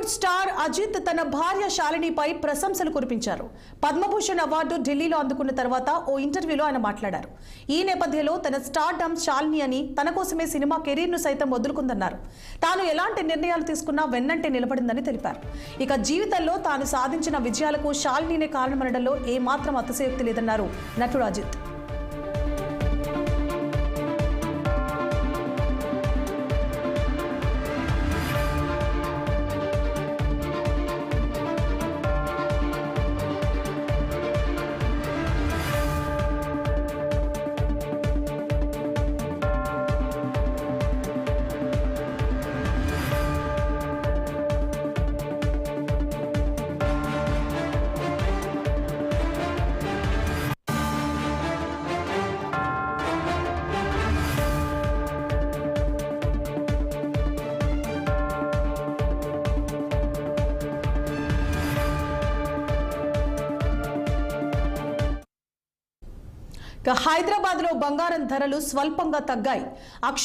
Bollywood star Ajit తన భార్య శాలినిపై ప్రశంసలు కురిపించారు. పద్మభూషణ్ అవార్డు ఢిల్లీలో అందుకున్న తర్వాత ఓ ఇంటర్వ్యూలో ఆయన మాట్లాడారు. ఈ నేపథ్యంలో తన స్టార్డమ్ శాలిని అని, తన కోసమే సినిమా కెరీర్ను సైతం వదులుకుందన్నారు. తాను ఎలాంటి నిర్ణయాలు తీసుకున్నా వెన్నంటే నిలబడిందని తెలిపారు. ఇక జీవితంలో తాను సాధించిన విజయాలకు శాలినినే కారణమనడంలో ఏమాత్రం అతిశయోక్తి లేదన్నారు నటుడు అజిత్. హైదరాబాద్ లో బంగారం ధరలు స్వల్పంగా తగ్గాయి.